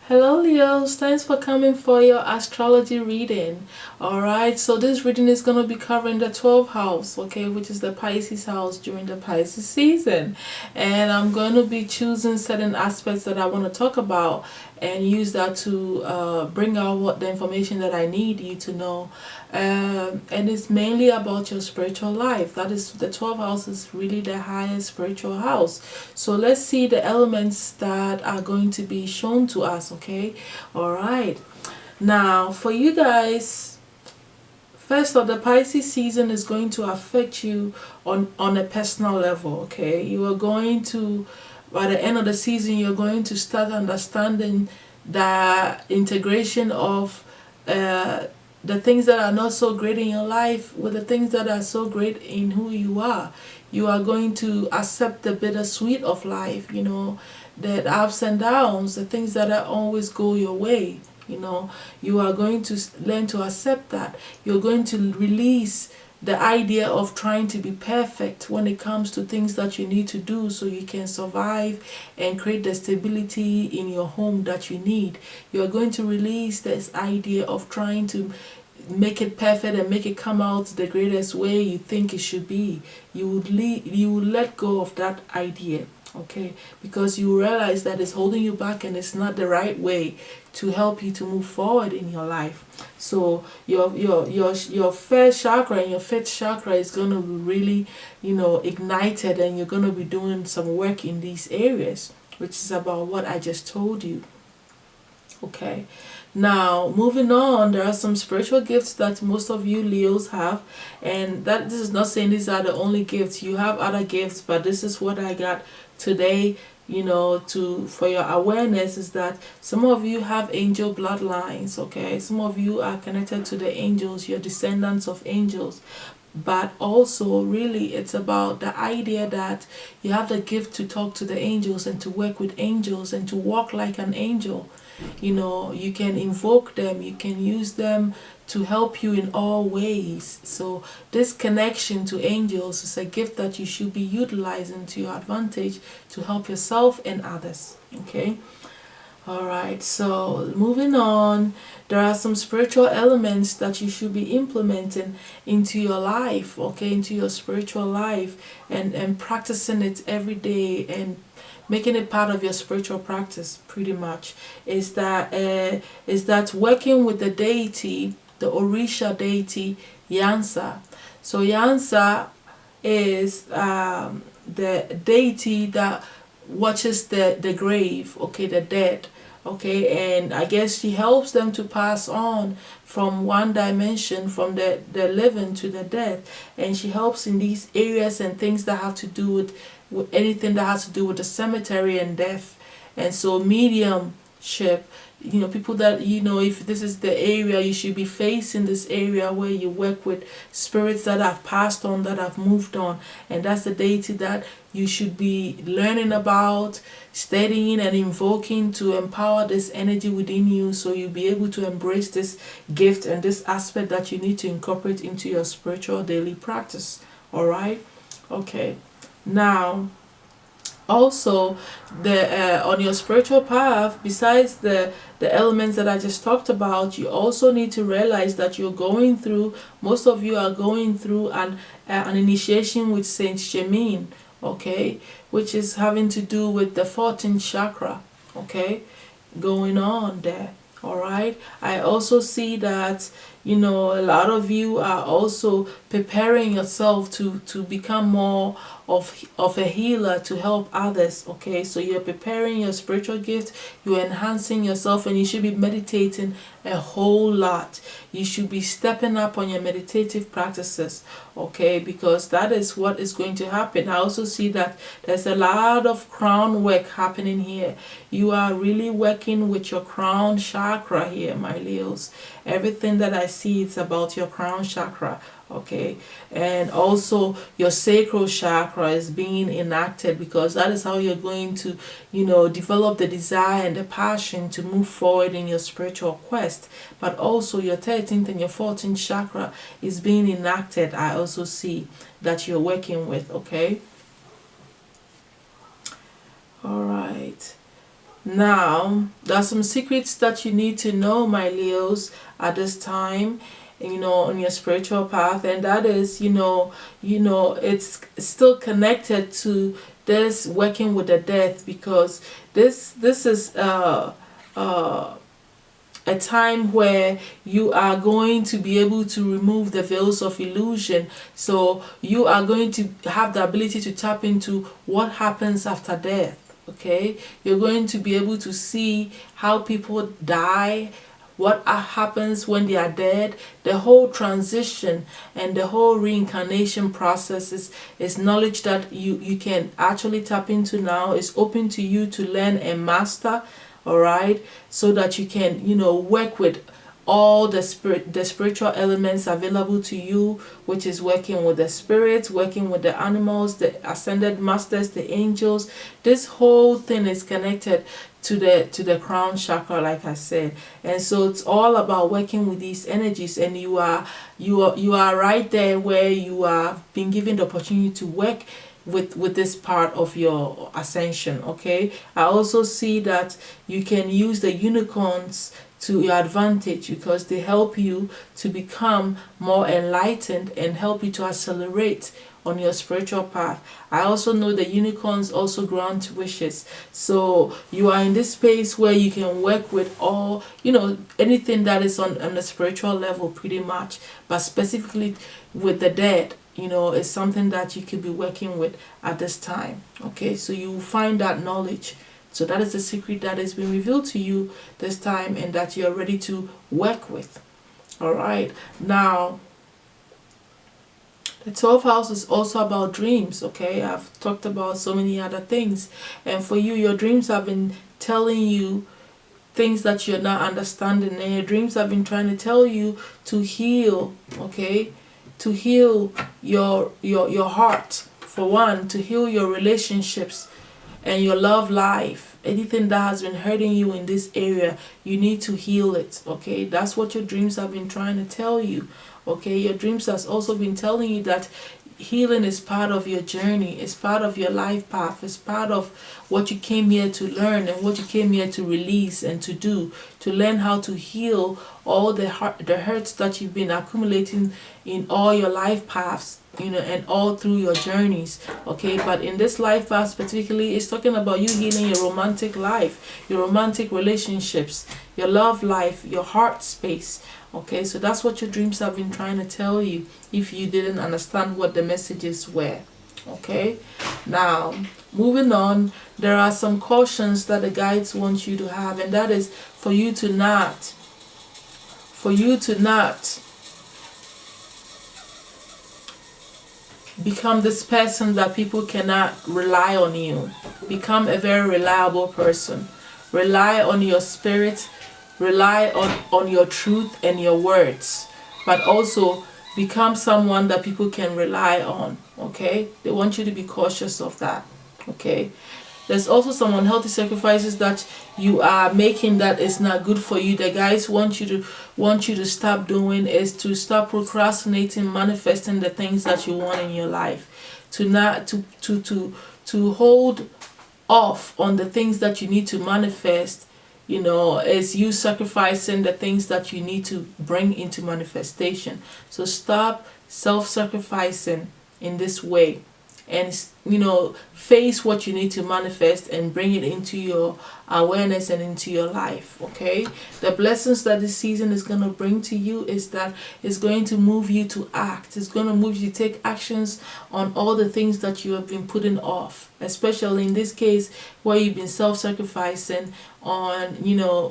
Hello Leos, thanks for coming for your astrology reading. Alright, so this reading is going to be covering the 12th house, okay, which is the Pisces house during the Pisces season. And I'm going to be choosing certain aspects that I want to talk about and use that to bring out what the information that I need you to know. And it's mainly about your spiritual life. That is, the 12th house is really the highest spiritual house. So let's see the elements that are going to be shown to us, okay? All right. Now, for you guys, first of the Pisces season is going to affect you on a personal level, okay? You are going to, by the end of the season, you're going to start understanding the integration of the things that are not so great in your life with the things that are so great in who you are. You are going to accept the bittersweet of life, you know, the ups and downs, the things that are always go your way. You know, you are going to learn to accept that. You're going to release the idea of trying to be perfect when it comes to things that you need to do so you can survive and create the stability in your home that you need. You're going to release this idea of trying to make it perfect and make it come out the greatest way you think it should be. You would let go of that idea, okay, because you realize that it's holding you back and it's not the right way to help you to move forward in your life. So your first chakra and your fifth chakra is going to be really, you know, ignited, and you're going to be doing some work in these areas, which is about what I just told you. Okay, now moving on, there are some spiritual gifts that most of you Leos have, and that this is not saying these are the only gifts. You have other gifts, but this is what I got today, you know, to for your awareness, is that some of you have angel bloodlines, okay? Some of you are connected to the angels, you're descendants of angels. But also really it's about the idea that you have the gift to talk to the angels and to work with angels and to walk like an angel. You know, you can invoke them, you can use them to help you in all ways. So this connection to angels is a gift that you should be utilizing to your advantage to help yourself and others, okay? Alright, so moving on, there are some spiritual elements that you should be implementing into your life, okay, into your spiritual life, and practicing it every day and making it part of your spiritual practice. Pretty much is that working with the deity, the Orisha deity Yansa. So Yansa is the deity that watches the grave, okay, the dead, okay, and I guess she helps them to pass on from one dimension, from the living to the dead, and she helps in these areas and things that have to do with anything that has to do with the cemetery and death. And so mediumship, you know, people that, you know, if this is the area you should be facing, this area where you work with spirits that have passed on, that have moved on, and that's the deity that you should be learning about, studying and invoking to empower this energy within you, so you'll be able to embrace this gift and this aspect that you need to incorporate into your spiritual daily practice. All right, okay. Now also the on your spiritual path, besides the elements that I just talked about, you also need to realize that you're going through, most of you are going through an initiation with Saint Germain, okay, which is having to do with the 14th chakra, okay, going on there. All right, I also see that, you know, a lot of you are also preparing yourself to become more of a healer to help others, okay? So you're preparing your spiritual gift, you're enhancing yourself, and you should be meditating a whole lot. You should be stepping up on your meditative practices, okay, because that is what is going to happen. I also see that there's a lot of crown work happening here. You are really working with your crown chakra here, my Leos. Everything that I see, it's about your crown chakra, okay, and also your sacral chakra is being enacted, because that is how you're going to, you know, develop the desire and the passion to move forward in your spiritual quest. But also your 13th and your 14th chakra is being enacted. I also see that you're working with, okay. All right. Now, there are some secrets that you need to know, my Leos, at this time, on your spiritual path, and that is, it's still connected to this working with the death, because this is a time where you are going to be able to remove the veils of illusion. So you are going to have the ability to tap into what happens after death. Okay, you're going to be able to see how people die, what happens when they are dead. The whole transition and the whole reincarnation process is knowledge that you can actually tap into now. It's open to you to learn and master, all right, so that you can work with all the spiritual elements available to you, which is working with the spirits, working with the animals, the ascended masters, the angels. This whole thing is connected to the crown chakra, like I said. And so it's all about working with these energies, and you are right there where you are being given the opportunity to work with this part of your ascension. Okay, I also see that you can use the unicorns to your advantage, because they help you to become more enlightened and help you to accelerate on your spiritual path. I also know the unicorns also grant wishes, so you are in this space where you can work with all, anything that is on the spiritual level, pretty much, but specifically with the dead, is something that you could be working with at this time. Okay, so you will find that knowledge. So that is the secret that has been revealed to you this time, and that you're ready to work with. All right. Now, the 12th house is also about dreams. Okay, I've talked about so many other things, and for you, your dreams have been telling you things that you're not understanding, and your dreams have been trying to tell you to heal. Okay, to heal your heart, for one, to heal your relationships and your love life. Anything that has been hurting you in this area, you need to heal it. Okay, that's what your dreams have been trying to tell you. Okay, your dreams has also been telling you that healing is part of your journey, it's part of your life path, it's part of what you came here to learn and what you came here to release and to do, to learn how to heal all the hurts that you've been accumulating in all your life paths, and all through your journeys. Okay, but in this life path specifically, it's talking about you healing your romantic life, your romantic relationships, your love life, your heart space. Okay, so that's what your dreams have been trying to tell you, if you didn't understand what the messages were. Okay, now moving on, there are some cautions that the guides want you to have, and that is for you to not become this person that people cannot rely on you. Become a very reliable person. Rely on your spirit, rely on your truth and your words, but also become someone that people can rely on. Okay, they want you to be cautious of that. Okay, there's also some unhealthy sacrifices that you are making that is not good for you. The guys want you to stop doing is to stop procrastinating manifesting the things that you want in your life, to hold off on the things that you need to manifest, is you sacrificing the things that you need to bring into manifestation. So stop self-sacrificing in this way, and face what you need to manifest and bring it into your awareness and into your life. Okay, the blessings that this season is going to bring to you is that it's going to move you to act. It's going to move you to take actions on all the things that you have been putting off, especially in this case where you've been self-sacrificing on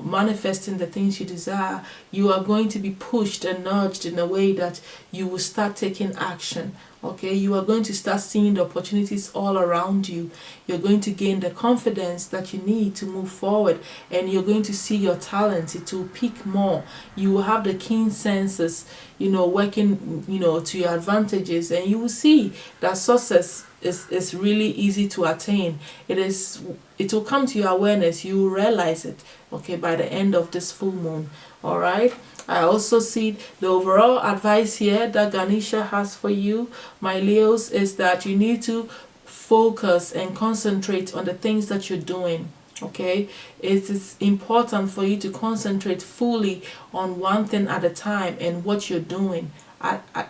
manifesting the things you desire. You are going to be pushed and nudged in a way that you will start taking action. Okay, you are going to start seeing the opportunities all around you. You're going to gain the confidence that you need to move forward, and you're going to see your talents. It will peak more. You will have the keen senses, working, to your advantages, and you will see that success is really easy to attain. It will come to your awareness. You will realize it, okay, by the end of this full moon. All right. I also see the overall advice here that Ganesha has for you, my Leos, is that you need to focus and concentrate on the things that you're doing. Okay, it is important for you to concentrate fully on one thing at a time and what you're doing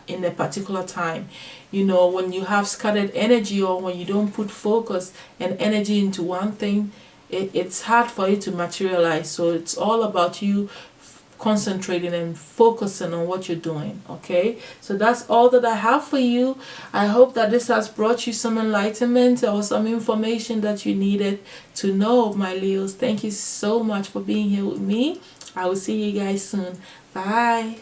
in a particular time. You know, when you have scattered energy, or when you don't put focus and energy into one thing, it's hard for it to materialize. So it's all about you concentrating and focusing on what you're doing. Okay, so that's all that I have for you. I hope that this has brought you some enlightenment or some information that you needed to know, my Leos. Thank you so much for being here with me. I will see you guys soon. Bye.